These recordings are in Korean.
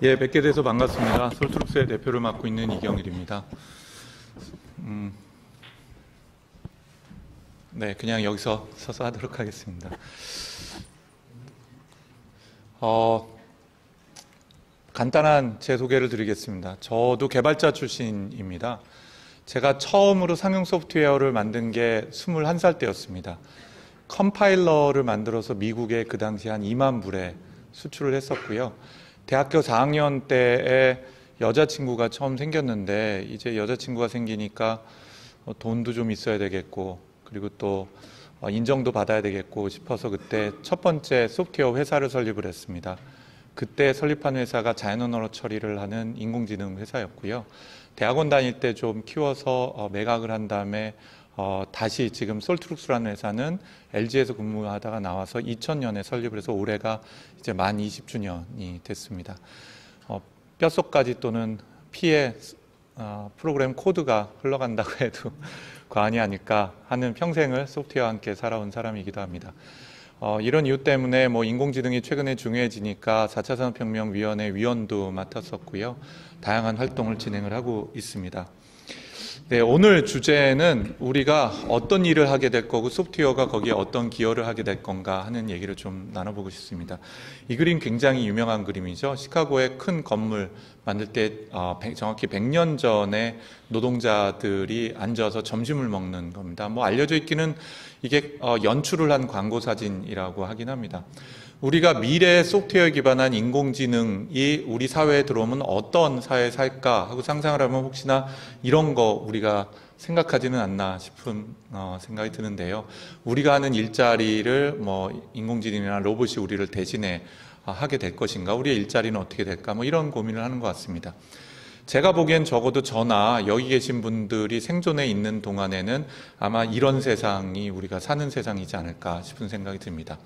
예, 뵙게 돼서 반갑습니다. 솔트룩스의 대표를 맡고 있는 이경일입니다. 네, 그냥 여기서 서서 하도록 하겠습니다. 간단한 제 소개를 드리겠습니다. 저도 개발자 출신입니다. 제가 처음으로 상용 소프트웨어를 만든 게 21살 때였습니다. 컴파일러를 만들어서 미국에 그 당시 한 2만 불에 수출을 했었고요. 대학교 4학년 때에 여자친구가 처음 생겼는데 이제 여자친구가 생기니까 돈도 좀 있어야 되겠고 그리고 또 인정도 받아야 되겠고 싶어서 그때 첫 번째 소프트웨어 회사를 설립을 했습니다. 그때 설립한 회사가 자연 언어 처리를 하는 인공지능 회사였고요. 대학원 다닐 때 좀 키워서 매각을 한 다음에 다시 지금 솔트룩스라는 회사는 LG에서 근무하다가 나와서 2000년에 설립을 해서 올해가 이제 만 20주년이 됐습니다. 뼛속까지 또는 피에 프로그램 코드가 흘러간다고 해도 과언이 아닐까 하는 평생을 소프트웨어와 함께 살아온 사람이기도 합니다. 이런 이유 때문에 인공지능이 최근에 중요해지니까 4차 산업혁명위원회 위원도 맡았었고요. 다양한 활동을 진행을 하고 있습니다. 네, 오늘 주제는 우리가 어떤 일을 하게 될 거고 소프트웨어가 거기에 어떤 기여를 하게 될 건가 하는 얘기를 좀 나눠보고 싶습니다. 이 그림 굉장히 유명한 그림이죠. 시카고의 큰 건물 만들 때 정확히 100년 전에 노동자들이 앉아서 점심을 먹는 겁니다. 알려져 있기는 이게 연출을 한 광고 사진이라고 하긴 합니다. 우리가 미래 소프트웨어에 기반한 인공지능이 우리 사회에 들어오면 어떤 사회에 살까 하고 상상을 하면 혹시나 이런 거 우리가 생각하지는 않나 싶은 생각이 드는데요. 우리가 하는 일자리를 인공지능이나 로봇이 우리를 대신해 하게 될 것인가, 우리의 일자리는 어떻게 될까, 이런 고민을 하는 것 같습니다. 제가 보기엔 적어도 저나 여기 계신 분들이 생존해 있는 동안에는 아마 이런 세상이 우리가 사는 세상이지 않을까 싶은 생각이 듭니다.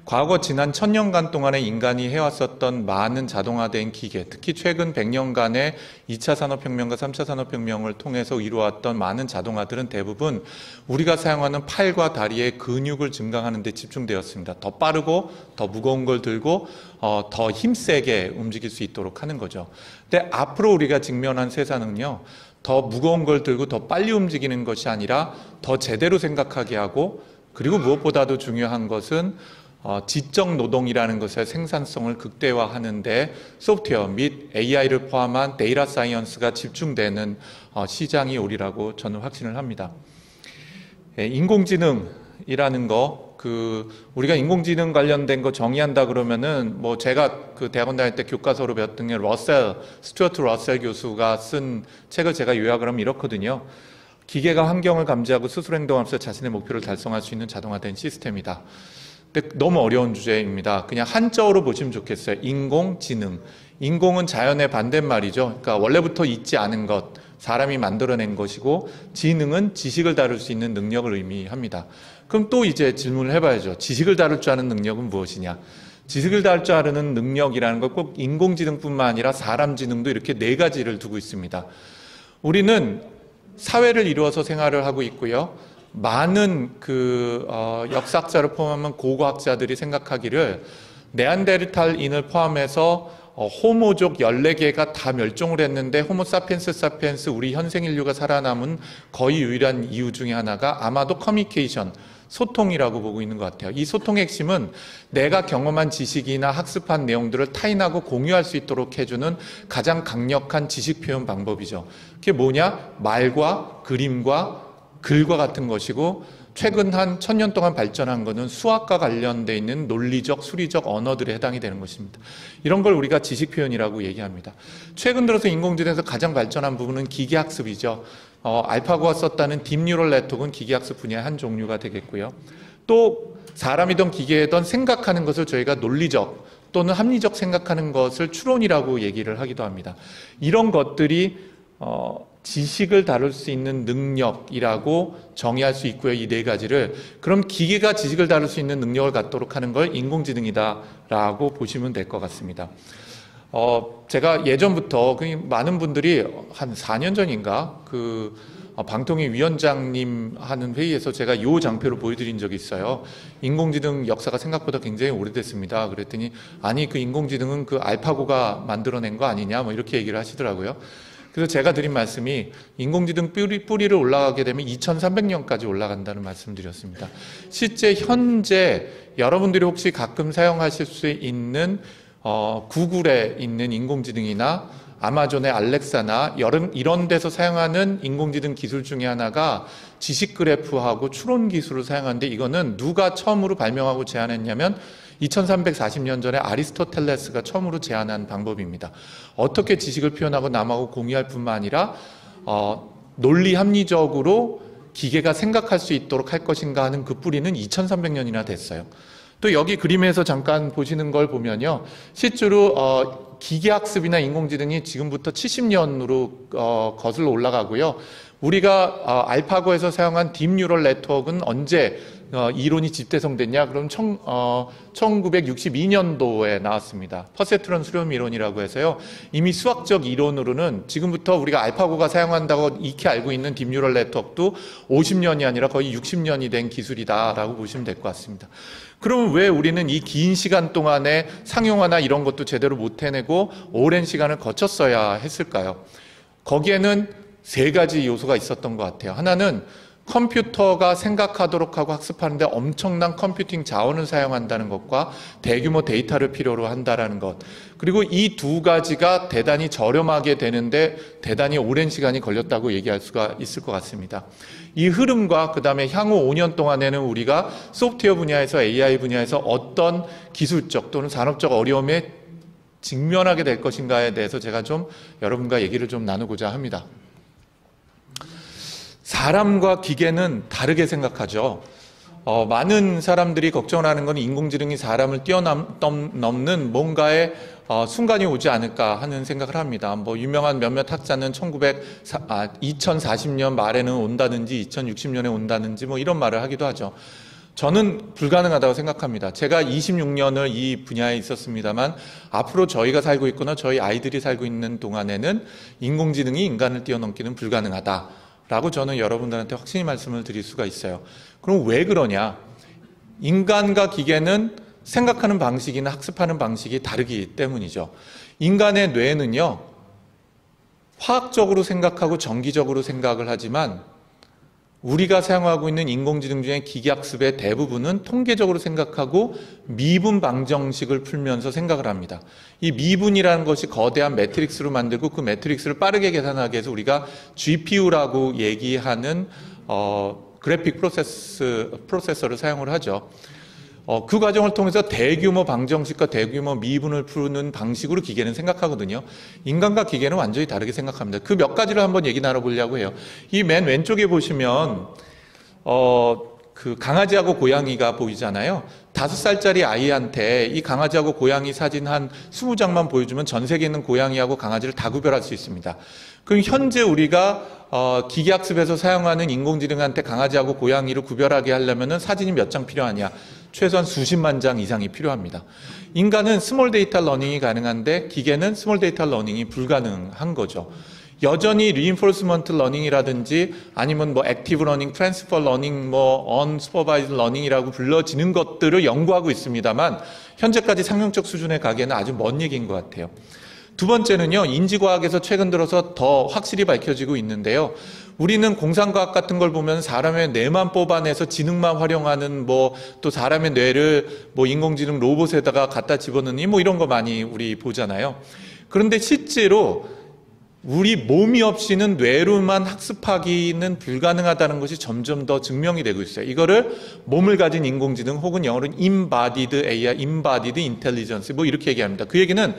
과거 지난 1000년간 동안에 인간이 해왔었던 많은 자동화된 기계, 특히 최근 100년간의 2차 산업혁명과 3차 산업혁명을 통해서 이루어왔던 많은 자동화들은 대부분 우리가 사용하는 팔과 다리의 근육을 증강하는 데 집중되었습니다. 더 빠르고 더 무거운 걸 들고 더 힘세게 움직일 수 있도록 하는 거죠. 근데 앞으로 우리가 직면한 세상은요, 더 무거운 걸 들고 더 빨리 움직이는 것이 아니라 더 제대로 생각하게 하고, 그리고 무엇보다도 중요한 것은 지적 노동이라는 것의 생산성을 극대화하는데 소프트웨어 및 AI를 포함한 데이터 사이언스가 집중되는 시장이 오리라고 저는 확신을 합니다. 인공지능이라는 거, 우리가 인공지능 관련된 거 정의한다 그러면은 제가 그 대학원 다닐 때 교과서로 배웠던 게 스튜어트 러셀 교수가 쓴 책을 제가 요약을 하면 이렇거든요. 기계가 환경을 감지하고 스스로 행동하면서 자신의 목표를 달성할 수 있는 자동화된 시스템이다. 근데 너무 어려운 주제입니다. 그냥 한자어로 보시면 좋겠어요. 인공지능. 인공은 자연의 반대말이죠. 그러니까 원래부터 있지 않은 것, 사람이 만들어낸 것이고, 지능은 지식을 다룰 수 있는 능력을 의미합니다. 그럼 또 이제 질문을 해봐야죠. 지식을 다룰 줄 아는 능력은 무엇이냐? 지식을 다룰 줄 아는 능력이라는 건 꼭 인공지능뿐만 아니라 사람 지능도 이렇게 4가지를 두고 있습니다. 우리는 사회를 이루어서 생활을 하고 있고요. 많은 역사학자를 포함한 고고학자들이 생각하기를 네안데르탈인을 포함해서 호모족 14개가 다 멸종을 했는데 호모 사피엔스 우리 현생 인류가 살아남은 거의 유일한 이유 중에 하나가 아마도 커뮤니케이션, 소통이라고 보고 있는 것 같아요. 이 소통의 핵심은 내가 경험한 지식이나 학습한 내용들을 타인하고 공유할 수 있도록 해주는 가장 강력한 지식 표현 방법이죠. 그게 뭐냐? 말과 그림과 글과 같은 것이고, 최근 한 1000년 동안 발전한 것은 수학과 관련되어 있는 논리적, 수리적 언어들에 해당이 되는 것입니다. 이런 걸 우리가 지식 표현이라고 얘기합니다. 최근 들어서 인공지능에서 가장 발전한 부분은 기계학습이죠. 알파고가 썼다는 딥뉴럴 네트워크는 기계학습 분야의 한 종류가 되겠고요. 또 사람이든 기계이든 생각하는 것을 저희가 논리적 또는 합리적 생각하는 것을 추론이라고 얘기를 하기도 합니다. 이런 것들이 지식을 다룰 수 있는 능력이라고 정의할 수 있고요. 이 4가지를. 그럼 기계가 지식을 다룰 수 있는 능력을 갖도록 하는 걸 인공지능이다라고 보시면 될 것 같습니다. 제가 예전부터 많은 분들이 한 4년 전인가 방통위 위원장님 하는 회의에서 제가 이 장표를 보여드린 적이 있어요. 인공지능 역사가 생각보다 굉장히 오래됐습니다. 그랬더니 아니 그 인공지능은 그 알파고가 만들어낸 거 아니냐 뭐 이렇게 얘기를 하시더라고요. 그래서 제가 드린 말씀이 인공지능 뿌리를 올라가게 되면 2300년까지 올라간다는 말씀을 드렸습니다. 실제 현재 여러분들이 혹시 가끔 사용하실 수 있는 구글에 있는 인공지능이나 아마존의 알렉사나 이런 데서 사용하는 인공지능 기술 중에 하나가 지식 그래프하고 추론 기술을 사용하는데 이거는 누가 처음으로 발명하고 제안했냐면 2340년 전에 아리스토텔레스가 처음으로 제안한 방법입니다. 어떻게 지식을 표현하고 남하고 공유할 뿐만 아니라 논리 합리적으로 기계가 생각할 수 있도록 할 것인가 하는 그 뿌리는 2300년이나 됐어요. 또 여기 그림에서 잠깐 보시는 걸 보면요. 실제로 기계학습이나 인공지능이 지금부터 70년으로 거슬러 올라가고요. 우리가 알파고에서 사용한 딥뉴럴 네트워크는 언제 이론이 집대성됐냐? 그럼 1962년도에 나왔습니다. 퍼세트론 수렴 이론이라고 해서요. 이미 수학적 이론으로는 지금부터 우리가 알파고가 사용한다고 익히 알고 있는 딥뉴럴 네트워크도 50년이 아니라 거의 60년이 된 기술이다라고 보시면 될 것 같습니다. 그러면 왜 우리는 이 긴 시간 동안에 상용화나 이런 것도 제대로 못 해내고 오랜 시간을 거쳤어야 했을까요? 거기에는 세 가지 요소가 있었던 것 같아요. 하나는 컴퓨터가 생각하도록 하고 학습하는데 엄청난 컴퓨팅 자원을 사용한다는 것과 대규모 데이터를 필요로 한다는 것. 그리고 이 두 가지가 대단히 저렴하게 되는데 대단히 오랜 시간이 걸렸다고 얘기할 수가 있을 것 같습니다. 이 흐름과 그 다음에 향후 5년 동안에는 우리가 소프트웨어 분야에서 AI 분야에서 어떤 기술적 또는 산업적 어려움에 직면하게 될 것인가에 대해서 제가 좀 여러분과 얘기를 좀 나누고자 합니다. 사람과 기계는 다르게 생각하죠. 많은 사람들이 걱정을 하는 건 인공지능이 사람을 뛰어넘는 뭔가의 순간이 오지 않을까 하는 생각을 합니다. 뭐 유명한 몇몇 학자는 2040년 말에는 온다든지 2060년에 온다든지 뭐 이런 말을 하기도 하죠. 저는 불가능하다고 생각합니다. 제가 26년을 이 분야에 있었습니다만 앞으로 저희가 살고 있거나 저희 아이들이 살고 있는 동안에는 인공지능이 인간을 뛰어넘기는 불가능하다. 라고 저는 여러분들한테 확신히 말씀을 드릴 수가 있어요. 그럼 왜 그러냐? 인간과 기계는 생각하는 방식이나 학습하는 방식이 다르기 때문이죠. 인간의 뇌는요, 화학적으로 생각하고 정기적으로 생각을 하지만 우리가 사용하고 있는 인공지능 중에 기계학습의 대부분은 통계적으로 생각하고 미분 방정식을 풀면서 생각을 합니다. 이 미분이라는 것이 거대한 매트릭스로 만들고 그 매트릭스를 빠르게 계산하기 위해서 우리가 GPU라고 얘기하는 그래픽 프로세서를 사용을 하죠. 그 과정을 통해서 대규모 방정식과 대규모 미분을 푸는 방식으로 기계는 생각하거든요. 인간과 기계는 완전히 다르게 생각합니다. 그 몇 가지를 한번 얘기 나눠보려고 해요. 이 맨 왼쪽에 보시면 그 강아지하고 고양이가 보이잖아요. 5살짜리 아이한테 이 강아지하고 고양이 사진 한 20장만 보여주면 전 세계에 있는 고양이하고 강아지를 다 구별할 수 있습니다. 그럼 현재 우리가 기계학습에서 사용하는 인공지능한테 강아지하고 고양이를 구별하게 하려면 사진이 몇 장 필요하냐? 최소한 수십만 장 이상이 필요합니다. 인간은 스몰 데이터 러닝이 가능한데 기계는 스몰 데이터 러닝이 불가능한 거죠. 여전히 리인포스먼트 러닝이라든지 아니면 뭐 액티브 러닝, 트랜스퍼 러닝, 뭐 언슈퍼바이즈 러닝이라고 불러지는 것들을 연구하고 있습니다만 현재까지 상용적 수준에 가기에는 아주 먼 얘기인 것 같아요. 두 번째는요, 인지과학에서 최근 들어서 더 확실히 밝혀지고 있는데요. 우리는 공상과학 같은 걸 보면 사람의 뇌만 뽑아내서 지능만 활용하는 뭐 또 사람의 뇌를 뭐 인공지능 로봇에다가 갖다 집어넣니 뭐 이런 거 많이 우리 보잖아요. 그런데 실제로 우리 몸이 없이는 뇌로만 학습하기는 불가능하다는 것이 점점 더 증명이 되고 있어요. 이거를 몸을 가진 인공지능 혹은 영어로는 Embodied AI, Embodied Intelligence 뭐 이렇게 얘기합니다. 그 얘기는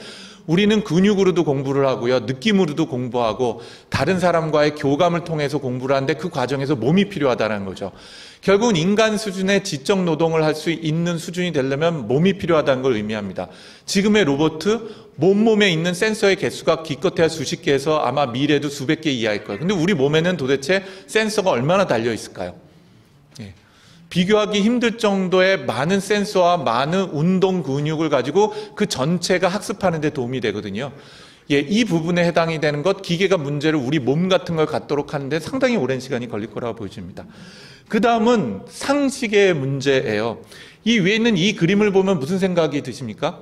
우리는 근육으로도 공부를 하고요. 느낌으로도 공부하고 다른 사람과의 교감을 통해서 공부를 하는데 그 과정에서 몸이 필요하다는 거죠. 결국은 인간 수준의 지적 노동을 할 수 있는 수준이 되려면 몸이 필요하다는 걸 의미합니다. 지금의 로봇 몸에 있는 센서의 개수가 기껏해야 수십 개에서 아마 미래도 수백 개 이하일 거예요. 근데 우리 몸에는 도대체 센서가 얼마나 달려 있을까요? 예. 비교하기 힘들 정도의 많은 센서와 많은 운동 근육을 가지고 그 전체가 학습하는 데 도움이 되거든요. 예, 이 부분에 해당이 되는 것, 기계가 문제를 우리 몸 같은 걸 갖도록 하는데 상당히 오랜 시간이 걸릴 거라고 보여집니다. 그 다음은 상식의 문제예요. 이 위에 있는 이 그림을 보면 무슨 생각이 드십니까?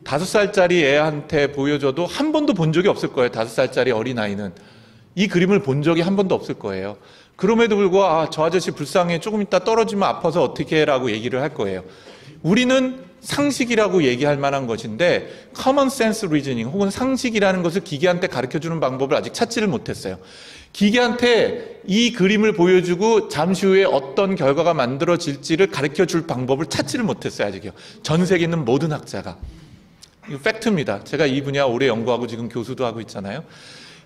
5살짜리 애한테 보여줘도 한 번도 본 적이 없을 거예요. 5살짜리 어린아이는. 이 그림을 본 적이 한 번도 없을 거예요. 그럼에도 불구하고 저 아저씨 불쌍해, 조금 있다 떨어지면 아파서 어떻게 해 라고 얘기를 할 거예요. 우리는 상식이라고 얘기할 만한 것인데 common sense reasoning 혹은 상식이라는 것을 기계한테 가르쳐주는 방법을 아직 찾지를 못했어요. 기계한테 이 그림을 보여주고 잠시 후에 어떤 결과가 만들어질지를 가르쳐줄 방법을 찾지를 못했어요. 아직요. 전 세계 있는 모든 학자가. 이거 팩트입니다. 제가 이 분야 오래 연구하고 지금 교수도 하고 있잖아요.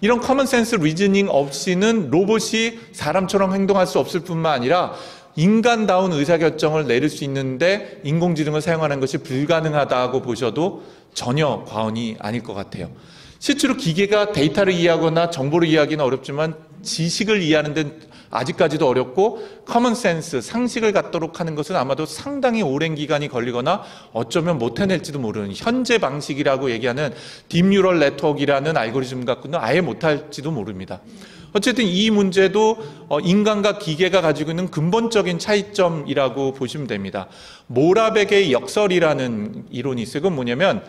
이런 common sense reasoning 없이는 로봇이 사람처럼 행동할 수 없을 뿐만 아니라 인간다운 의사결정을 내릴 수 있는데 인공지능을 사용하는 것이 불가능하다고 보셔도 전혀 과언이 아닐 것 같아요. 실제로 기계가 데이터를 이해하거나 정보를 이해하기는 어렵지만 지식을 이해하는 데는 아직까지도 어렵고 커먼 센스, 상식을 갖도록 하는 것은 아마도 상당히 오랜 기간이 걸리거나 어쩌면 못 해낼지도 모르는 현재 방식이라고 얘기하는 딥뉴럴 네트워크라는 알고리즘 갖고는 아예 못할지도 모릅니다. 어쨌든 이 문제도 인간과 기계가 가지고 있는 근본적인 차이점이라고 보시면 됩니다. 모라백의 역설이라는 이론이 있어요. 그건 뭐냐면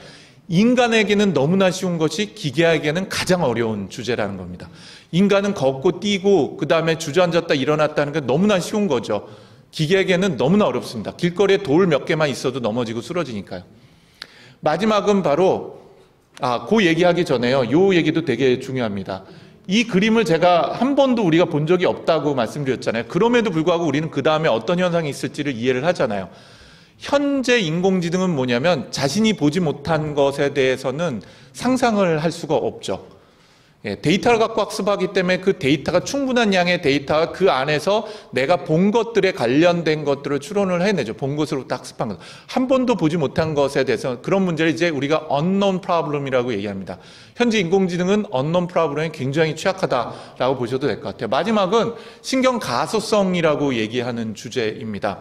인간에게는 너무나 쉬운 것이 기계에게는 가장 어려운 주제라는 겁니다. 인간은 걷고 뛰고 그 다음에 주저앉았다 일어났다는 게 너무나 쉬운 거죠. 기계에게는 너무나 어렵습니다. 길거리에 돌 몇 개만 있어도 넘어지고 쓰러지니까요. 마지막은 바로 그 얘기하기 전에요. 요 얘기도 되게 중요합니다. 이 그림을 제가 한 번도 우리가 본 적이 없다고 말씀드렸잖아요. 그럼에도 불구하고 우리는 그 다음에 어떤 현상이 있을지를 이해를 하잖아요. 현재 인공지능은 뭐냐면 자신이 보지 못한 것에 대해서는 상상을 할 수가 없죠. 데이터를 갖고 학습하기 때문에 그 데이터가 충분한 양의 데이터가 그 안에서 내가 본 것들에 관련된 것들을 추론을 해내죠. 본 것으로부터 학습한 것. 한 번도 보지 못한 것에 대해서 그런 문제를 이제 우리가 unknown problem이라고 얘기합니다. 현재 인공지능은 unknown problem에 굉장히 취약하다라고 보셔도 될 것 같아요. 마지막은 신경 가소성이라고 얘기하는 주제입니다.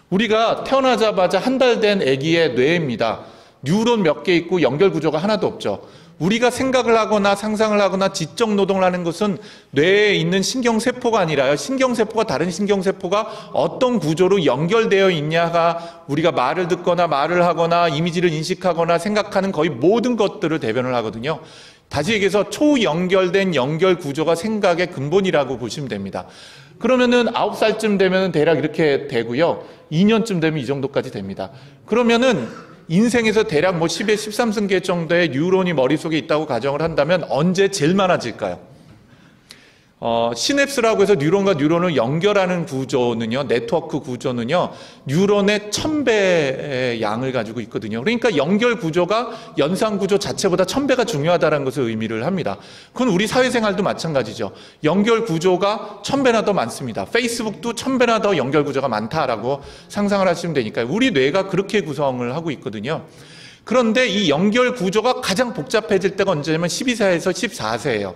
우리가 태어나자마자 한 달 된 아기의 뇌입니다. 뉴런 몇 개 있고 연결 구조가 하나도 없죠. 우리가 생각을 하거나 상상을 하거나 지적 노동을 하는 것은 뇌에 있는 신경세포가 아니라요. 신경세포가 다른 신경세포가 어떤 구조로 연결되어 있냐가 우리가 말을 듣거나 말을 하거나 이미지를 인식하거나 생각하는 거의 모든 것들을 대변을 하거든요. 다시 얘기해서 초연결된 연결 구조가 생각의 근본이라고 보시면 됩니다. 그러면은 9살쯤 되면은 대략 이렇게 되고요. 2년쯤 되면 이 정도까지 됩니다. 그러면은 인생에서 대략 10의 13승계 정도의 뉴런이 머릿속에 있다고 가정을 한다면 언제 제일 많아질까요? 시냅스라고 해서 뉴런과 뉴런을 연결하는 구조는요, 네트워크 구조는요, 뉴런의 1000배의 양을 가지고 있거든요. 그러니까 연결 구조가 연상 구조 자체보다 1000배가 중요하다는 것을 의미를 합니다. 그건 우리 사회생활도 마찬가지죠. 연결 구조가 1000배나 더 많습니다. 페이스북도 1000배나 더 연결 구조가 많다라고 상상을 하시면 되니까요. 우리 뇌가 그렇게 구성을 하고 있거든요. 그런데 이 연결 구조가 가장 복잡해질 때가 언제냐면 12세에서 14세예요.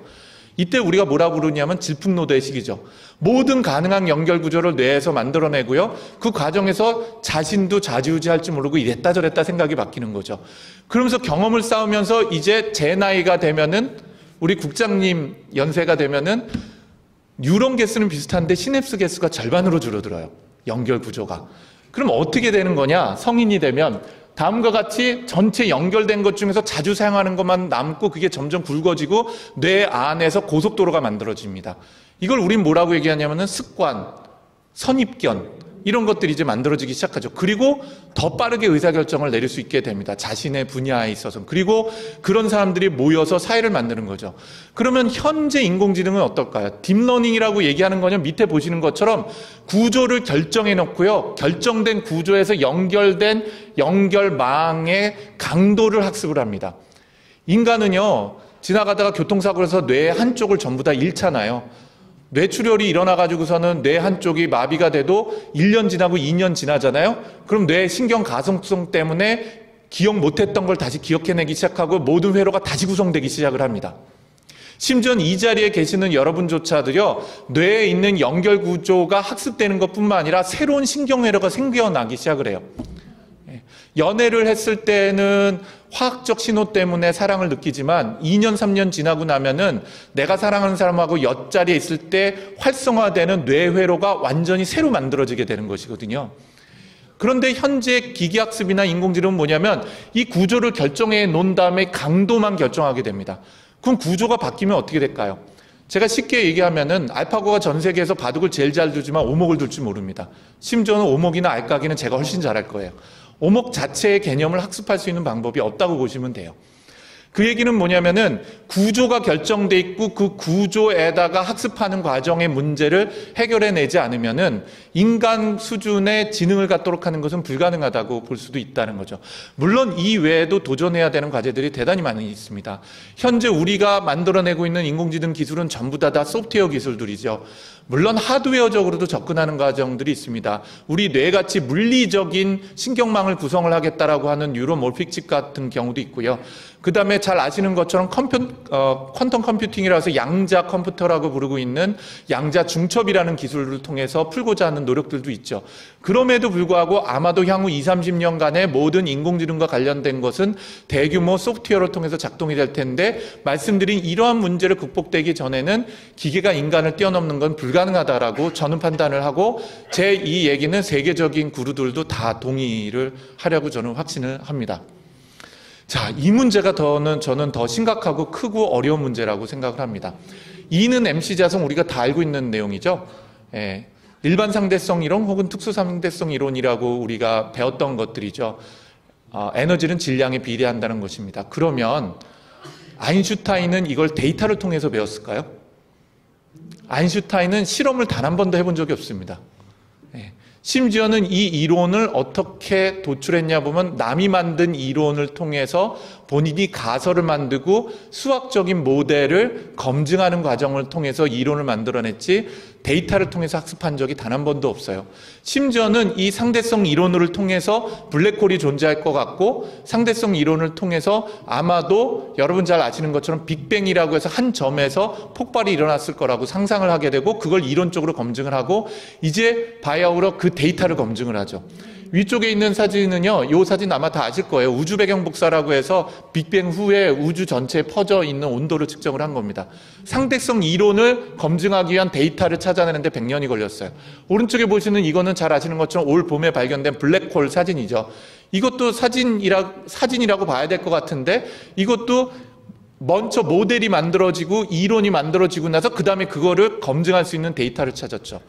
이때 우리가 뭐라 부르냐면 질풍노도의 시기죠. 모든 가능한 연결 구조를 뇌에서 만들어내고요. 그 과정에서 자신도 좌지우지할 줄 모르고 이랬다 저랬다 생각이 바뀌는 거죠. 그러면서 경험을 쌓으면서 이제 제 나이가 되면은 우리 국장님 연세가 되면은 뉴런 개수는 비슷한데 시냅스 개수가 절반으로 줄어들어요. 연결 구조가. 그럼 어떻게 되는 거냐? 성인이 되면 다음과 같이 전체 연결된 것 중에서 자주 사용하는 것만 남고 그게 점점 굵어지고 뇌 안에서 고속도로가 만들어집니다. 이걸 우린 뭐라고 얘기하냐면은 습관, 선입견 이런 것들이 이제 만들어지기 시작하죠. 그리고 더 빠르게 의사결정을 내릴 수 있게 됩니다. 자신의 분야에 있어서. 그리고 그런 사람들이 모여서 사회를 만드는 거죠. 그러면 현재 인공지능은 어떨까요? 딥러닝이라고 얘기하는 거는 밑에 보시는 것처럼 구조를 결정해 놓고요. 결정된 구조에서 연결된 연결망의 강도를 학습을 합니다. 인간은요, 지나가다가 교통사고를 해서 뇌 한쪽을 전부 다 잃잖아요. 뇌출혈이 일어나가지고서는 뇌 한쪽이 마비가 돼도 1년 지나고 2년 지나잖아요. 그럼 뇌 신경 가속성 때문에 기억 못했던 걸 다시 기억해내기 시작하고 모든 회로가 다시 구성되기 시작을 합니다. 심지어 이 자리에 계시는 여러분조차도요, 뇌에 있는 연결 구조가 학습되는 것뿐만 아니라 새로운 신경회로가 생겨나기 시작을 해요. 연애를 했을 때는 화학적 신호 때문에 사랑을 느끼지만 2년, 3년 지나고 나면은 내가 사랑하는 사람하고 옆자리에 있을 때 활성화되는 뇌회로가 완전히 새로 만들어지게 되는 것이거든요. 그런데 현재 기계학습이나 인공지능은 뭐냐면 이 구조를 결정해 놓은 다음에 강도만 결정하게 됩니다. 그럼 구조가 바뀌면 어떻게 될까요? 제가 쉽게 얘기하면은 알파고가 전 세계에서 바둑을 제일 잘 두지만 오목을 둘 줄 모릅니다. 심지어는 오목이나 알까기는 제가 훨씬 잘할 거예요. 오목 자체의 개념을 학습할 수 있는 방법이 없다고 보시면 돼요. 그 얘기는 뭐냐면은 구조가 결정돼 있고 그 구조에다가 학습하는 과정의 문제를 해결해내지 않으면은 인간 수준의 지능을 갖도록 하는 것은 불가능하다고 볼 수도 있다는 거죠. 물론 이 외에도 도전해야 되는 과제들이 대단히 많이 있습니다. 현재 우리가 만들어내고 있는 인공지능 기술은 전부 다 소프트웨어 기술들이죠. 물론 하드웨어적으로도 접근하는 과정들이 있습니다. 우리 뇌같이 물리적인 신경망을 구성을 하겠다라고 하는 뉴로몰픽 칩 같은 경우도 있고요. 그 다음에 잘 아시는 것처럼 퀀텀 컴퓨팅이라서 양자 컴퓨터라고 부르고 있는 양자 중첩이라는 기술을 통해서 풀고자 하는 노력들도 있죠. 그럼에도 불구하고 아마도 향후 20, 30년간의 모든 인공지능과 관련된 것은 대규모 소프트웨어를 통해서 작동이 될 텐데 말씀드린 이러한 문제를 극복되기 전에는 기계가 인간을 뛰어넘는 건 불가능하다라고 저는 판단을 하고 제 이 얘기는 세계적인 구루들도 다 동의를 하려고 저는 확신을 합니다. 자, 이 문제가 저는 더 심각하고 크고 어려운 문제라고 생각을 합니다. E는 MC-자성 우리가 다 알고 있는 내용이죠. 예, 일반 상대성 이론 혹은 특수 상대성 이론이라고 우리가 배웠던 것들이죠. 에너지는 질량에 비례한다는 것입니다. 그러면 아인슈타인은 이걸 데이터를 통해서 배웠을까요? 아인슈타인은 실험을 단 한 번도 해본 적이 없습니다. 예. 심지어는 이 이론을 어떻게 도출했냐 보면 남이 만든 이론을 통해서 본인이 가설을 만들고 수학적인 모델을 검증하는 과정을 통해서 이론을 만들어냈지 데이터를 통해서 학습한 적이 단 한 번도 없어요. 심지어는 이 상대성 이론을 통해서 블랙홀이 존재할 것 같고 상대성 이론을 통해서 아마도 여러분 잘 아시는 것처럼 빅뱅이라고 해서 한 점에서 폭발이 일어났을 거라고 상상을 하게 되고 그걸 이론적으로 검증을 하고 이제 바이아우로 그 데이터를 검증을 하죠. 위쪽에 있는 사진은요, 이 사진 아마 다 아실 거예요. 우주 배경 복사라고 해서 빅뱅 후에 우주 전체에 퍼져 있는 온도를 측정을 한 겁니다. 상대성 이론을 검증하기 위한 데이터를 찾아내는데 100년이 걸렸어요. 오른쪽에 보시는 이거는 잘 아시는 것처럼 올 봄에 발견된 블랙홀 사진이죠. 이것도 사진이라고 봐야 될 것 같은데 이것도 먼저 모델이 만들어지고 이론이 만들어지고 나서 그 다음에 그거를 검증할 수 있는 데이터를 찾았죠.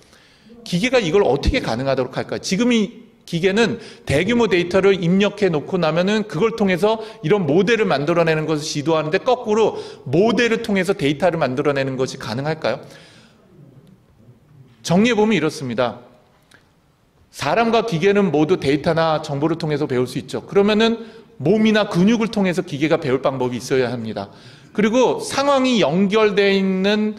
기계가 이걸 어떻게 가능하도록 할까요? 지금 이 기계는 대규모 데이터를 입력해 놓고 나면은 그걸 통해서 이런 모델을 만들어내는 것을 시도하는데 거꾸로 모델을 통해서 데이터를 만들어내는 것이 가능할까요? 정리해보면 이렇습니다. 사람과 기계는 모두 데이터나 정보를 통해서 배울 수 있죠. 그러면은 몸이나 근육을 통해서 기계가 배울 방법이 있어야 합니다. 그리고 상황이 연결되어 있는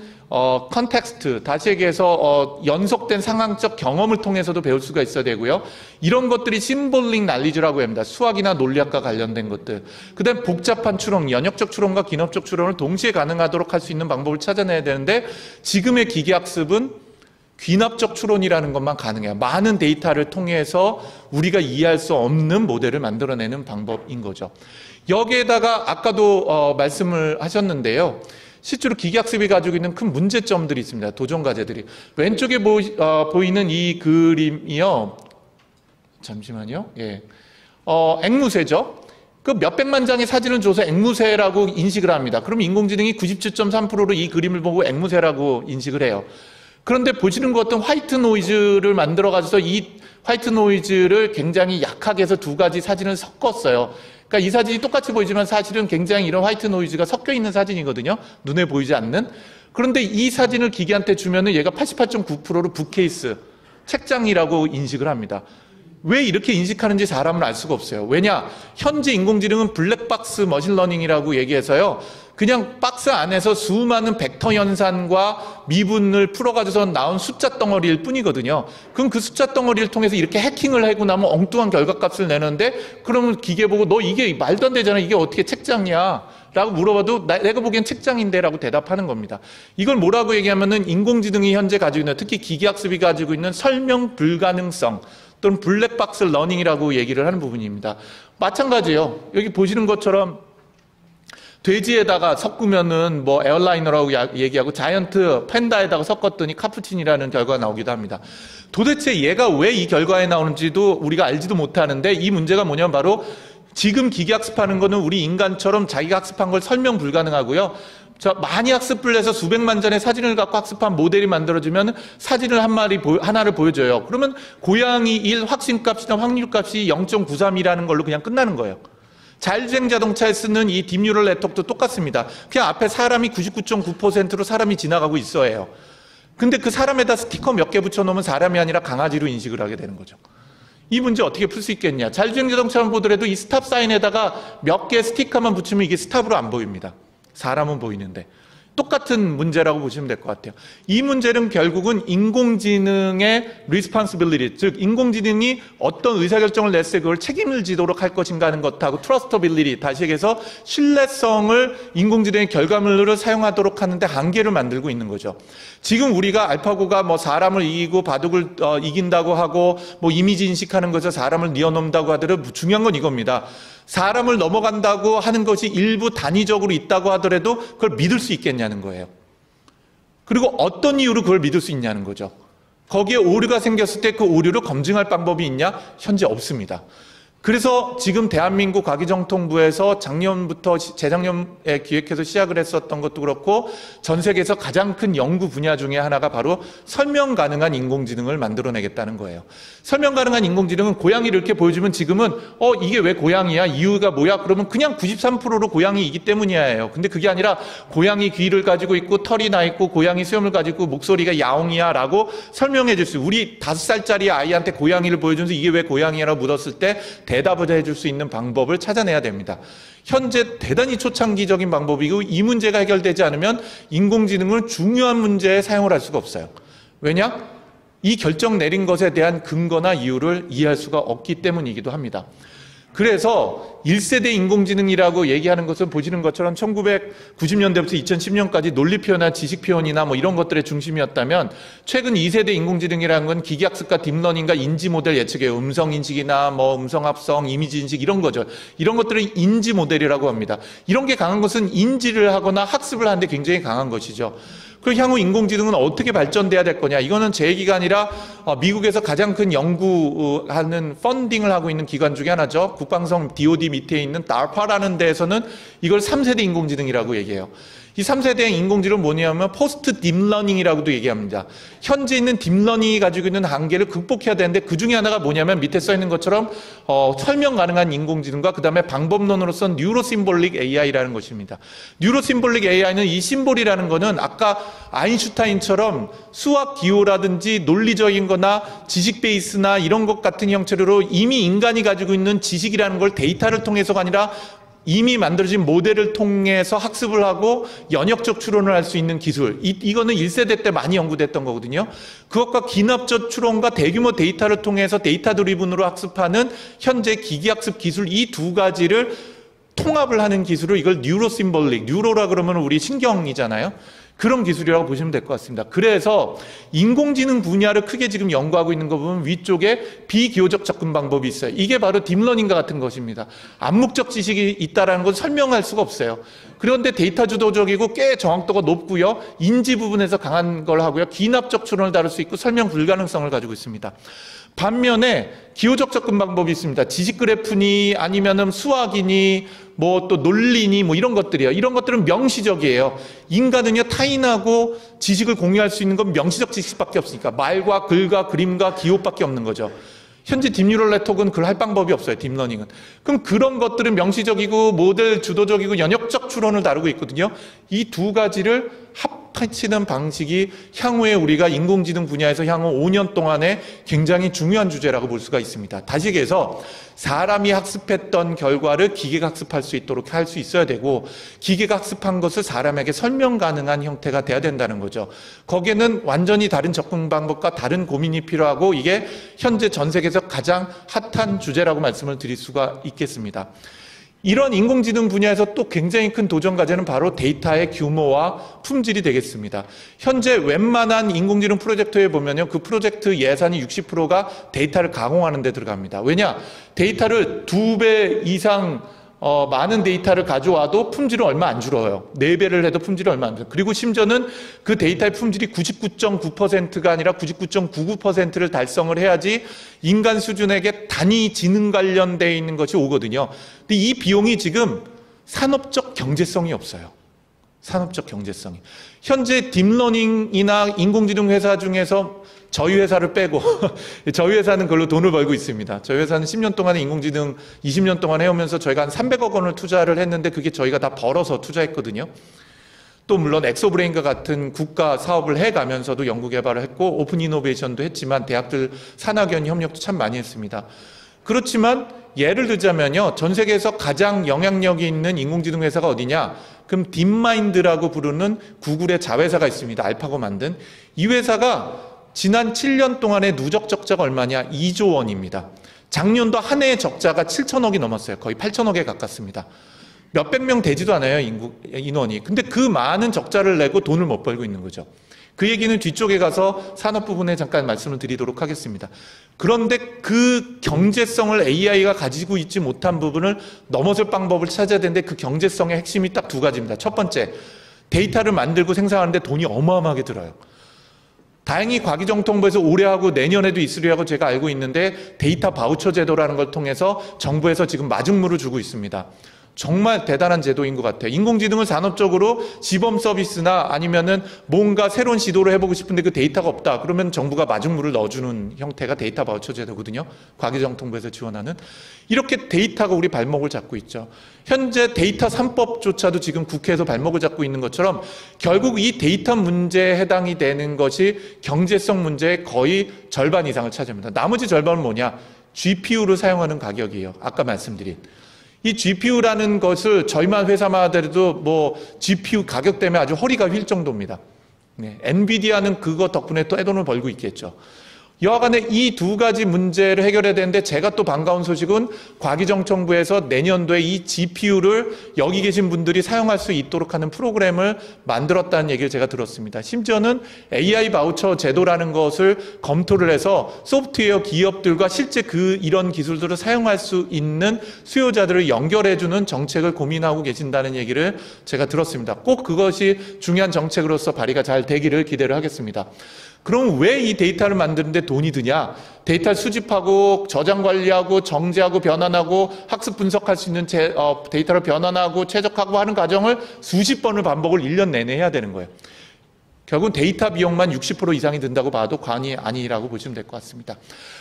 컨텍스트, 다시 얘기해서 연속된 상황적 경험을 통해서도 배울 수가 있어야 되고요. 이런 것들이 심볼릭 날리지라고 합니다. 수학이나 논리학과 관련된 것들. 그 다음 복잡한 추론, 연역적 추론과 기업적 추론을 동시에 가능하도록 할 수 있는 방법을 찾아내야 되는데 지금의 기계학습은 귀납적 추론이라는 것만 가능해요. 많은 데이터를 통해서 우리가 이해할 수 없는 모델을 만들어내는 방법인 거죠. 여기에다가 아까도 말씀을 하셨는데요. 실제로 기계학습이 가지고 있는 큰 문제점들이 있습니다. 도전 과제들이. 왼쪽에 보이는 이 그림이요. 잠시만요. 예. 앵무새죠. 그 몇백만 장의 사진을 줘서 앵무새라고 인식을 합니다. 그럼 인공지능이 97.3%로 이 그림을 보고 앵무새라고 인식을 해요. 그런데 보시는 것 같은 화이트 노이즈를 만들어가지고 이 화이트 노이즈를 굉장히 약하게 해서 두 가지 사진을 섞었어요. 그러니까 이 사진이 똑같이 보이지만 사실은 굉장히 이런 화이트 노이즈가 섞여 있는 사진이거든요. 눈에 보이지 않는. 그런데 이 사진을 기계한테 주면은 얘가 88.9%로 북케이스, 책장이라고 인식을 합니다. 왜 이렇게 인식하는지 사람은 알 수가 없어요. 왜냐? 현재 인공지능은 블랙박스 머신러닝이라고 얘기해서요. 그냥 박스 안에서 수많은 벡터 연산과 미분을 풀어가지고 나온 숫자 덩어리일 뿐이거든요. 그럼 그 숫자 덩어리를 통해서 이렇게 해킹을 하고 나면 엉뚱한 결과값을 내는데 그러면 기계 보고 너 이게 말도 안 되잖아. 이게 어떻게 책장이야? 라고 물어봐도 내가 보기엔 책장인데 라고 대답하는 겁니다. 이걸 뭐라고 얘기하면은 인공지능이 현재 가지고 있는 특히 기계학습이 가지고 있는 설명 불가능성 또는 블랙박스 러닝이라고 얘기를 하는 부분입니다. 마찬가지예요. 여기 보시는 것처럼 돼지에다가 섞으면은 뭐 에어라이너라고 얘기하고 자이언트 팬다에다가 섞었더니 카푸친이라는 결과가 나오기도 합니다. 도대체 얘가 왜 이 결과에 나오는지도 우리가 알지도 못하는데, 이 문제가 뭐냐면 바로 지금 기계학습하는 거는 우리 인간처럼 자기가 학습한 걸 설명 불가능하고요. 많이 학습을 해서 수백만 전의 사진을 갖고 학습한 모델이 만들어지면 사진을 하나를 보여줘요. 그러면 고양이 1 확신값이나 확률값이 0.93이라는 걸로 그냥 끝나는 거예요. 자율주행 자동차에 쓰는 이 딥뉴럴 네트워크도 똑같습니다. 그냥 앞에 사람이 99.9%로 사람이 지나가고 있어요. 근데 그 사람에다 스티커 몇 개 붙여놓으면 사람이 아니라 강아지로 인식을 하게 되는 거죠. 이 문제 어떻게 풀 수 있겠냐. 자율주행 자동차만 보더라도 이 스탑 사인에다가 몇 개 스티커만 붙이면 이게 스탑으로 안 보입니다. 사람은 보이는데. 똑같은 문제라고 보시면 될 것 같아요. 이 문제는 결국은 인공지능의 responsibility, 즉 인공지능이 어떤 의사결정을 냈을 때 그걸 책임을 지도록 할 것인가 하는 것하고 trustability, 다시 얘기해서 신뢰성을 인공지능의 결과물로 사용하도록 하는데 한계를 만들고 있는 거죠. 지금 우리가 알파고가 뭐 사람을 이기고 바둑을 이긴다고 하고 뭐 이미지 인식하는 것에서 사람을 뛰어넘는다고 하더라도 중요한 건 이겁니다. 사람을 넘어간다고 하는 것이 일부 단위적으로 있다고 하더라도 그걸 믿을 수 있겠냐는 거예요. 그리고 어떤 이유로 그걸 믿을 수 있냐는 거죠. 거기에 오류가 생겼을 때 그 오류를 검증할 방법이 있냐? 현재 없습니다. 그래서 지금 대한민국 과기정통부에서 작년부터 재작년에 기획해서 시작을 했었던 것도 그렇고 전 세계에서 가장 큰 연구 분야 중에 하나가 바로 설명 가능한 인공지능을 만들어내겠다는 거예요. 설명 가능한 인공지능은 고양이를 이렇게 보여주면 지금은 이게 왜 고양이야? 이유가 뭐야? 그러면 그냥 93%로 고양이이기 때문이에요. 근데 그게 아니라 고양이 귀를 가지고 있고 털이 나 있고 고양이 수염을 가지고 목소리가 야옹이야 라고 설명해 줄 수, 우리 5살짜리 아이한테 고양이를 보여주면서 이게 왜 고양이라고 물었을 때 대답을 해줄 수 있는 방법을 찾아내야 됩니다. 현재 대단히 초창기적인 방법이고 이 문제가 해결되지 않으면 인공지능을 중요한 문제에 사용을 할 수가 없어요. 왜냐? 이 결정 내린 것에 대한 근거나 이유를 이해할 수가 없기 때문이기도 합니다. 그래서 1세대 인공지능이라고 얘기하는 것은 보시는 것처럼 1990년대부터 2010년까지 논리 표현이나 지식 표현이나 뭐 이런 것들의 중심이었다면 최근 2세대 인공지능이라는 건 기계학습과 딥러닝과 인지 모델 예측이에요. 음성 인식이나 뭐 음성 합성, 이미지 인식 이런 거죠. 이런 것들을 인지 모델이라고 합니다. 이런 게 강한 것은 인지를 하거나 학습을 하는데 굉장히 강한 것이죠. 그 향후 인공지능은 어떻게 발전돼야 될 거냐? 이거는 제 얘기가 아니라 미국에서 가장 큰 연구하는 펀딩을 하고 있는 기관 중에 하나죠. 국방성 DOD 밑에 있는 DARPA라는 데에서는 이걸 3세대 인공지능이라고 얘기해요. 이 3세대 인공지능은 뭐냐면 포스트 딥러닝이라고도 얘기합니다. 현재 있는 딥러닝이 가지고 있는 한계를 극복해야 되는데 그 중에 하나가 뭐냐면 밑에 써 있는 것처럼 설명 가능한 인공지능과 그 다음에 방법론으로서 뉴로심볼릭 AI라는 것입니다. 뉴로심볼릭 AI는 이 심볼이라는 거는 아까 아인슈타인처럼 수학 기호라든지 논리적인 거나 지식 베이스나 이런 것 같은 형태로 이미 인간이 가지고 있는 지식이라는 걸 데이터를 통해서가 아니라 이미 만들어진 모델을 통해서 학습을 하고 연역적 추론을 할 수 있는 기술, 이거는 1세대 때 많이 연구됐던 거거든요. 그것과 기납적 추론과 대규모 데이터를 통해서 데이터 드리븐으로 학습하는 현재 기계학습 기술, 이 두 가지를 통합을 하는 기술을 이걸 뉴로심볼릭, 뉴로라 그러면 우리 신경이잖아요. 그런 기술이라고 보시면 될 것 같습니다. 그래서 인공지능 분야를 크게 지금 연구하고 있는 거 보면 위쪽에 비기호적 접근 방법이 있어요. 이게 바로 딥러닝과 같은 것입니다. 암묵적 지식이 있다는 건 설명할 수가 없어요. 그런데 데이터 주도적이고 꽤 정확도가 높고요. 인지 부분에서 강한 걸 하고요. 기납적 추론을 다룰 수 있고 설명 불가능성을 가지고 있습니다. 반면에 기호적 접근 방법이 있습니다. 지식 그래프니 아니면은 수학이니 뭐 또 논리니 뭐 이런 것들이에요. 이런 것들은 명시적이에요. 인간은요 타인하고 지식을 공유할 수 있는 건 명시적 지식밖에 없으니까 말과 글과 그림과 기호밖에 없는 거죠. 현재 딥뉴럴 네트워크는 그걸 할 방법이 없어요. 딥러닝은. 그럼 그런 것들은 명시적이고 모델 주도적이고 연역적 추론을 다루고 있거든요. 이 두 가지를 합치는 방식이 향후에 우리가 인공지능 분야에서 향후 5년 동안에 굉장히 중요한 주제라고 볼 수가 있습니다. 다시 얘기해서 사람이 학습했던 결과를 기계가 학습할 수 있도록 할 수 있어야 되고 기계가 학습한 것을 사람에게 설명 가능한 형태가 돼야 된다는 거죠. 거기에는 완전히 다른 접근 방법과 다른 고민이 필요하고 이게 현재 전 세계에서 가장 핫한 주제라고 말씀을 드릴 수가 있겠습니다. 이런 인공지능 분야에서 또 굉장히 큰 도전 과제는 바로 데이터의 규모와 품질이 되겠습니다. 현재 웬만한 인공지능 프로젝트에 보면요, 그 프로젝트 예산이 60%가 데이터를 가공하는 데 들어갑니다. 왜냐? 데이터를 2배 이상 많은 데이터를 가져와도 품질은 얼마 안 줄어요. 4배를 해도 품질이 얼마 안 줄어요. 그리고 심지어는 그 데이터의 품질이 99.9%가 아니라 99.99%를 달성을 해야지 인간 수준에게 단위 지능 관련되어 있는 것이 오거든요. 근데 이 비용이 지금 산업적 경제성이 없어요. 산업적 경제성이. 현재 딥러닝이나 인공지능 회사 중에서 저희 회사를 빼고 저희 회사는 그걸로 돈을 벌고 있습니다. 저희 회사는 10년 동안에 인공지능 20년 동안 해오면서 저희가 한 300억 원을 투자를 했는데 그게 저희가 다 벌어서 투자했거든요. 또 물론 엑소브레인과 같은 국가 사업을 해가면서도 연구개발을 했고 오픈 이노베이션도 했지만 대학들 산학연 협력도 참 많이 했습니다. 그렇지만 예를 들자면요, 전 세계에서 가장 영향력이 있는 인공지능 회사가 어디냐? 그럼 딥마인드라고 부르는 구글의 자회사가 있습니다. 알파고 만든. 이 회사가 지난 7년 동안의 누적 적자가 얼마냐? 2조 원입니다. 작년도 한 해의 적자가 7천억이 넘었어요. 거의 8천억에 가깝습니다. 몇백 명 되지도 않아요, 인원이. 근데 그 많은 적자를 내고 돈을 못 벌고 있는 거죠. 그 얘기는 뒤쪽에 가서 산업 부분에 잠깐 말씀을 드리도록 하겠습니다. 그런데 그 경제성을 AI가 가지고 있지 못한 부분을 넘어설 방법을 찾아야 되는데 그 경제성의 핵심이 딱 2가지입니다. 첫 번째, 데이터를 만들고 생산하는데 돈이 어마어마하게 들어요. 다행히 과기정통부에서 올해 하고 내년에도 있으리라고 제가 알고 있는데 데이터 바우처 제도라는 걸 통해서 정부에서 지금 마중물을 주고 있습니다. 정말 대단한 제도인 것 같아요. 인공지능을 산업적으로 시범 서비스나 아니면은 뭔가 새로운 시도를 해보고 싶은데 그 데이터가 없다. 그러면 정부가 마중물을 넣어주는 형태가 데이터 바우처 제도거든요. 과기정통부에서 지원하는. 이렇게 데이터가 우리 발목을 잡고 있죠. 현재 데이터 3법조차도 지금 국회에서 발목을 잡고 있는 것처럼 결국 이 데이터 문제에 해당이 되는 것이 경제성 문제의 거의 절반 이상을 차지합니다. 나머지 절반은 뭐냐? GPU를 사용하는 가격이에요. 아까 말씀드린. 이 GPU라는 것을 저희만 회사만 하더라도 뭐 GPU 가격 때문에 아주 허리가 휠 정도입니다. 네, 엔비디아는 그거 덕분에 또 떼돈을 벌고 있겠죠. 여하간에 이 2가지 문제를 해결해야 되는데 제가 또 반가운 소식은 과기정통부에서 내년도에 이 GPU를 여기 계신 분들이 사용할 수 있도록 하는 프로그램을 만들었다는 얘기를 제가 들었습니다. 심지어는 AI 바우처 제도라는 것을 검토를 해서 소프트웨어 기업들과 실제 이런 기술들을 사용할 수 있는 수요자들을 연결해주는 정책을 고민하고 계신다는 얘기를 제가 들었습니다. 꼭 그것이 중요한 정책으로서 발의가 잘 되기를 기대를 하겠습니다. 그럼 왜 이 데이터를 만드는데 돈이 드냐? 데이터를 수집하고 저장 관리하고 정제하고 변환하고 학습 분석할 수 있는 데이터를 변환하고 최적화하고 하는 과정을 수십 번을 반복을 1년 내내 해야 되는 거예요. 결국은 데이터 비용만 60% 이상이 든다고 봐도 과언이 아니라고 보시면 될 것 같습니다.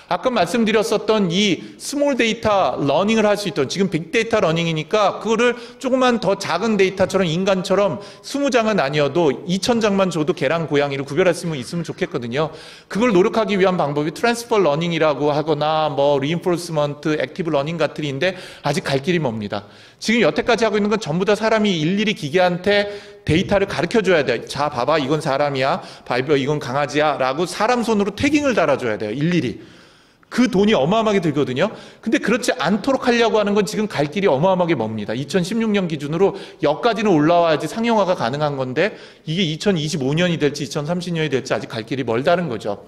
아까 말씀드렸었던 이 스몰 데이터 러닝을 할 수 있던, 지금 빅데이터 러닝이니까 그거를 조그만 더 작은 데이터처럼 인간처럼 20장은 아니어도 2000장만 줘도 개랑 고양이를 구별할 수 있으면 좋겠거든요. 그걸 노력하기 위한 방법이 트랜스퍼 러닝이라고 하거나 뭐 리인포스먼트, 액티브 러닝 같은 인데 아직 갈 길이 멉니다. 지금 여태까지 하고 있는 건 전부 다 사람이 일일이 기계한테 데이터를 가르쳐줘야 돼요. 자, 봐봐, 이건 사람이야. 봐봐, 이건 강아지야. 라고 사람 손으로 태깅을 달아줘야 돼요. 일일이. 그 돈이 어마어마하게 들거든요. 근데 그렇지 않도록 하려고 하는 건 지금 갈 길이 어마어마하게 멉니다. 2016년 기준으로 여기까지는 올라와야지 상용화가 가능한 건데 이게 2025년이 될지 2030년이 될지 아직 갈 길이 멀다는 거죠.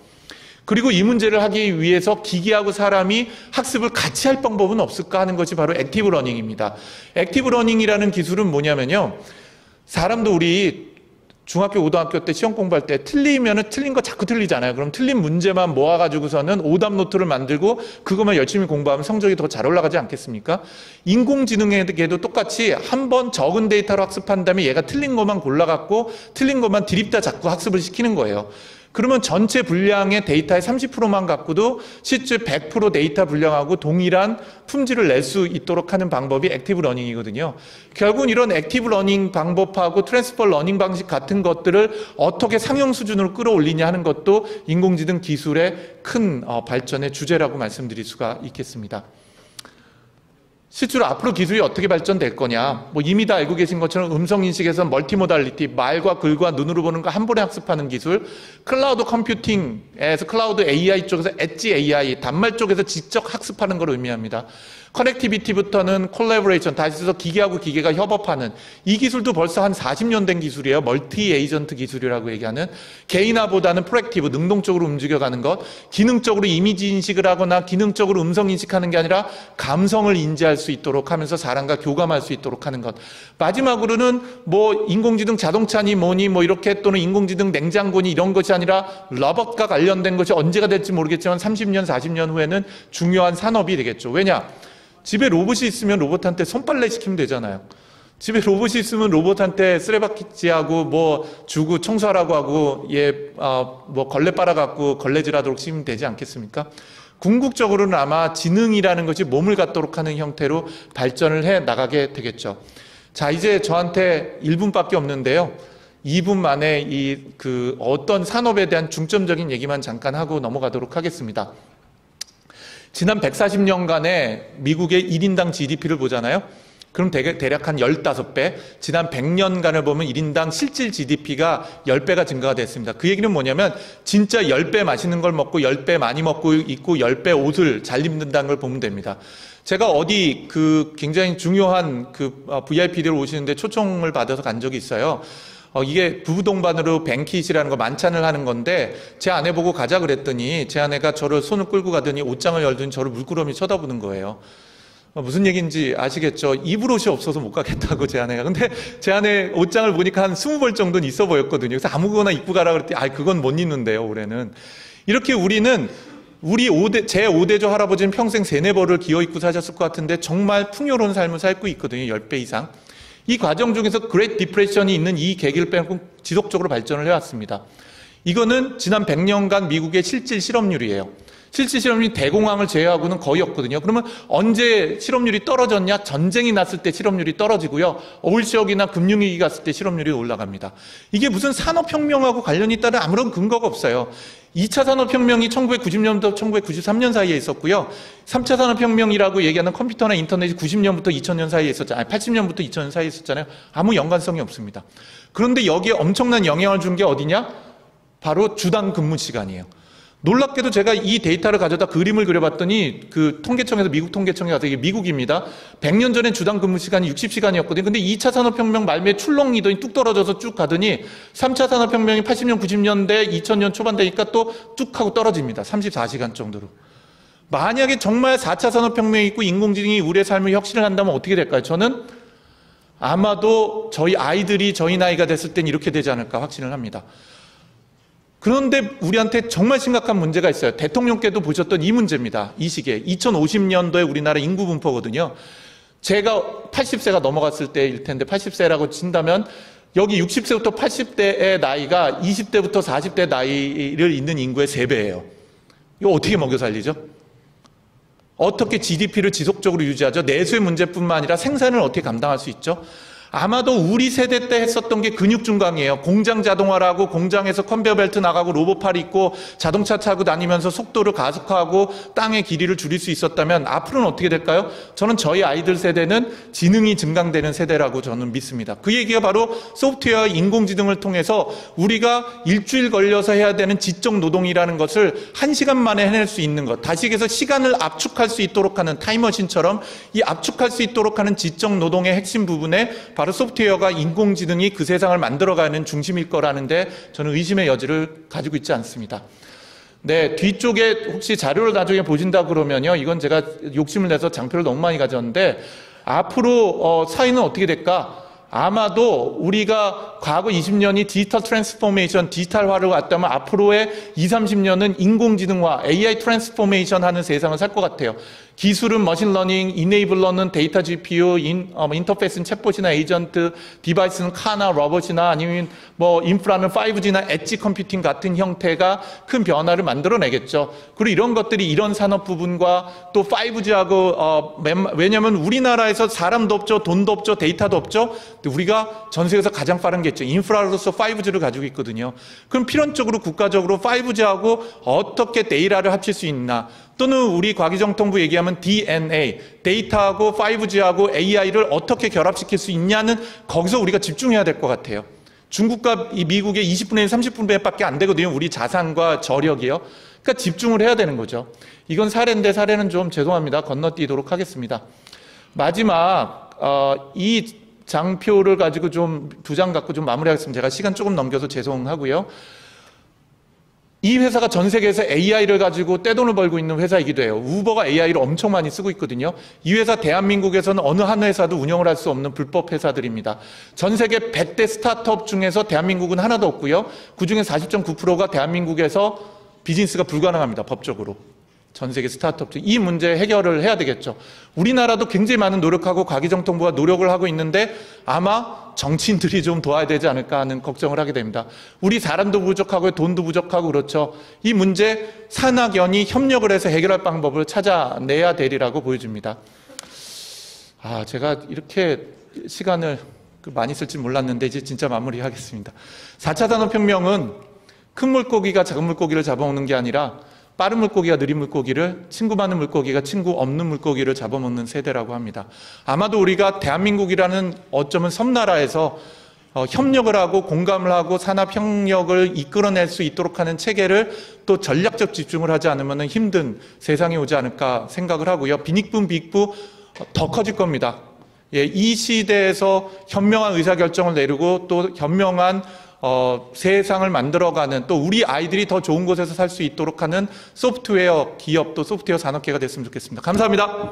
그리고 이 문제를 하기 위해서 기계하고 사람이 학습을 같이 할 방법은 없을까 하는 것이 바로 액티브 러닝입니다. 액티브 러닝이라는 기술은 뭐냐면요, 사람도 우리 중학교, 고등학교 때 시험 공부할 때 틀리면은 틀린 거 자꾸 틀리잖아요. 그럼 틀린 문제만 모아가지고서는 오답 노트를 만들고 그것만 열심히 공부하면 성적이 더 잘 올라가지 않겠습니까? 인공지능에게도 똑같이 한 번 적은 데이터로 학습한 다음에 얘가 틀린 것만 골라갖고 틀린 것만 드립다 자꾸 학습을 시키는 거예요. 그러면 전체 분량의 데이터의 30%만 갖고도 실제 100% 데이터 분량하고 동일한 품질을 낼 수 있도록 하는 방법이 액티브 러닝이거든요. 결국은 이런 액티브 러닝 방법하고 트랜스퍼 러닝 방식 같은 것들을 어떻게 상용 수준으로 끌어올리냐 하는 것도 인공지능 기술의 큰 발전의 주제라고 말씀드릴 수가 있겠습니다. 실제로 앞으로 기술이 어떻게 발전될 거냐, 뭐 이미 다 알고 계신 것처럼 음성인식에서 멀티모달리티, 말과 글과 눈으로 보는 거 한 번에 학습하는 기술, 클라우드 컴퓨팅에서 클라우드 AI 쪽에서 엣지 AI, 단말 쪽에서 직접 학습하는 걸 의미합니다. 커넥티비티부터는 콜래보레이션, 다시 해서 기계하고 기계가 협업하는 이 기술도 벌써 한 40년 된 기술이에요. 멀티 에이전트 기술이라고 얘기하는 개인화보다는 프로액티브, 능동적으로 움직여가는 것, 기능적으로 이미지 인식을 하거나 기능적으로 음성 인식하는 게 아니라 감성을 인지할 수 있도록 하면서 사람과 교감할 수 있도록 하는 것. 마지막으로는 뭐 인공지능 자동차니 뭐니 뭐 이렇게 또는 인공지능 냉장고니 이런 것이 아니라 로봇과 관련된 것이 언제가 될지 모르겠지만 30년, 40년 후에는 중요한 산업이 되겠죠. 왜냐? 집에 로봇이 있으면 로봇한테 손빨래 시키면 되잖아요. 집에 로봇이 있으면 로봇한테 쓰레받기지하고 뭐 주고 청소하라고 하고 뭐 걸레 빨아갖고 걸레질하도록 시키면 되지 않겠습니까? 궁극적으로는 아마 지능이라는 것이 몸을 갖도록 하는 형태로 발전을 해 나가게 되겠죠. 자, 이제 저한테 1분밖에 없는데요. 2분 만에 어떤 산업에 대한 중점적인 얘기만 잠깐 하고 넘어가도록 하겠습니다. 지난 140년간의 미국의 1인당 GDP를 보잖아요. 그럼 대략 한 15배, 지난 100년간을 보면 1인당 실질 GDP가 10배가 증가가 됐습니다. 그 얘기는 뭐냐면 진짜 10배 맛있는 걸 먹고 10배 많이 먹고 있고 10배 옷을 잘 입는다는 걸 보면 됩니다. 제가 어디 굉장히 중요한 VIP들 오시는데 초청을 받아서 간 적이 있어요. 이게 부부 동반으로 뱅킷이라는 거 만찬을 하는 건데 제 아내 보고 가자 그랬더니 제 아내가 저를 손을 끌고 가더니 옷장을 열더니 저를 물끄러미 쳐다보는 거예요. 무슨 얘기인지 아시겠죠? 입을 옷이 없어서 못 가겠다고 제 아내가. 근데 제 아내 옷장을 보니까 한 20벌 정도는 있어 보였거든요. 그래서 아무거나 입고 가라 그랬더니 그건 못 입는데요, 올해는. 이렇게 우리는 제 5대조 할아버지는 평생 3, 4벌을 기어 입고 사셨을 것 같은데 정말 풍요로운 삶을 살고 있거든요. 10배 이상. 이 과정 중에서 그레이트 디프레션이 있는 이 계기를 빼고 지속적으로 발전을 해왔습니다. 이거는 지난 100년간 미국의 실질 실업률이에요. 실질 실업률이 대공황을 제외하고는 거의 없거든요. 그러면 언제 실업률이 떨어졌냐? 전쟁이 났을 때 실업률이 떨어지고요. 어울시역이나 금융위기 갔을 때 실업률이 올라갑니다. 이게 무슨 산업혁명하고 관련이 있다는 아무런 근거가 없어요. 2차 산업혁명이 1990년부터 1993년 사이에 있었고요. 3차 산업혁명이라고 얘기하는 컴퓨터나 인터넷이 90년부터 2000년 사이에 있었잖아요. 80년부터 2000년 사이에 있었잖아요. 아무 연관성이 없습니다. 그런데 여기에 엄청난 영향을 준 게 어디냐? 바로 주당 근무 시간이에요. 놀랍게도 제가 이 데이터를 가져다 그림을 그려봤더니 통계청에서 미국 통계청에 가서 이게 미국입니다. 100년 전에 주당 근무 시간이 60시간이었거든요. 근데 2차 산업혁명 말미에 출렁이더니 뚝 떨어져서 쭉 가더니 3차 산업혁명이 80년, 90년대, 2000년 초반 되니까 또 뚝 하고 떨어집니다. 34시간 정도로. 만약에 정말 4차 산업혁명이 있고 인공지능이 우리의 삶을 혁신을 한다면 어떻게 될까요? 저는 아마도 저희 아이들이 저희 나이가 됐을 땐 이렇게 되지 않을까 확신을 합니다. 그런데 우리한테 정말 심각한 문제가 있어요. 대통령께도 보셨던 이 문제입니다. 이 시기에. 2050년도에 우리나라 인구 분포거든요. 제가 80세가 넘어갔을 때일 텐데 80세라고 친다면 여기 60세부터 80대의 나이가 20대부터 40대 나이를 있는 인구의 3배예요. 이거 어떻게 먹여 살리죠? 어떻게 GDP를 지속적으로 유지하죠? 내수의 문제뿐만 아니라 생산을 어떻게 감당할 수 있죠? 아마도 우리 세대 때 했었던 게 근육 증강이에요. 공장 자동화라고 공장에서 컨베어 벨트 나가고 로봇팔 있고 자동차 타고 다니면서 속도를 가속화하고 땅의 길이를 줄일 수 있었다면 앞으로는 어떻게 될까요? 저는 저희 아이들 세대는 지능이 증강되는 세대라고 저는 믿습니다. 그 얘기가 바로 소프트웨어 인공지능을 통해서 우리가 일주일 걸려서 해야 되는 지적 노동이라는 것을 1시간 만에 해낼 수 있는 것. 다시 얘기해서 시간을 압축할 수 있도록 하는 타임머신처럼 이 압축할 수 있도록 하는 지적 노동의 핵심 부분에 바로 소프트웨어가 인공지능이 그 세상을 만들어가는 중심일 거라는데 저는 의심의 여지를 가지고 있지 않습니다. 네, 뒤쪽에 혹시 자료를 나중에 보신다 그러면요. 이건 제가 욕심을 내서 장표를 너무 많이 가져왔는데 앞으로 사회는 어떻게 될까? 아마도 우리가 과거 20년이 디지털 트랜스포메이션, 디지털화를 왔다면 앞으로의 20, 30년은 인공지능화, AI 트랜스포메이션 하는 세상을 살 것 같아요. 기술은 머신러닝, 이네이블러는 데이터 GPU, 인터페이스는 챗봇이나 에이전트, 디바이스는 카나, 로봇이나 아니면 뭐 인프라는 5G나 엣지 컴퓨팅 같은 형태가 큰 변화를 만들어내겠죠. 그리고 이런 것들이 이런 산업 부분과 또 5G하고 왜냐하면 우리나라에서 사람도 없죠, 돈도 없죠, 데이터도 없죠. 근데 우리가 전 세계에서 가장 빠른 게 있죠. 인프라로서 5G를 가지고 있거든요. 그럼 필연적으로 국가적으로 5G하고 어떻게 데이터를 합칠 수 있나? 또는 우리 과기정통부 얘기하면 DNA, 데이터하고 5G하고 AI를 어떻게 결합시킬 수 있냐는 거기서 우리가 집중해야 될 것 같아요. 중국과 이 미국의 20분의 1, 30분의 1밖에 안 되거든요. 우리 자산과 저력이요. 그러니까 집중을 해야 되는 거죠. 이건 사례인데 사례는 좀 죄송합니다. 건너뛰도록 하겠습니다. 마지막 이 장표를 가지고 좀 두 장 갖고 좀 마무리하겠습니다. 제가 시간 조금 넘겨서 죄송하고요. 이 회사가 전 세계에서 AI를 가지고 떼돈을 벌고 있는 회사이기도 해요. 우버가 AI를 엄청 많이 쓰고 있거든요. 이 회사 대한민국에서는 어느 한 회사도 운영을 할 수 없는 불법 회사들입니다. 전 세계 100대 스타트업 중에서 대한민국은 하나도 없고요. 그중에 40.9%가 대한민국에서 비즈니스가 불가능합니다. 법적으로. 전 세계 스타트업 중 이 문제 해결을 해야 되겠죠. 우리나라도 굉장히 많은 노력하고 과기정통부가 노력을 하고 있는데 아마 정치인들이 좀 도와야 되지 않을까 하는 걱정을 하게 됩니다. 우리 사람도 부족하고 돈도 부족하고 그렇죠. 이 문제 산학연이 협력을 해서 해결할 방법을 찾아내야 되리라고 보여집니다. 제가 이렇게 시간을 많이 쓸지 몰랐는데 이제 진짜 마무리하겠습니다. 4차 산업혁명은 큰 물고기가 작은 물고기를 잡아먹는 게 아니라 빠른 물고기가 느린 물고기를, 친구 많은 물고기가 친구 없는 물고기를 잡아먹는 세대라고 합니다. 아마도 우리가 대한민국이라는 어쩌면 섬나라에서 협력을 하고 공감을 하고 산업혁명을 이끌어낼 수 있도록 하는 체계를 또 전략적 집중을 하지 않으면 힘든 세상이 오지 않을까 생각을 하고요. 빈익분 빅부 더 커질 겁니다. 이 시대에서 현명한 의사결정을 내리고 또 현명한 세상을 만들어가는 또 우리 아이들이 더 좋은 곳에서 살 수 있도록 하는 소프트웨어 기업 또 소프트웨어 산업계가 됐으면 좋겠습니다. 감사합니다.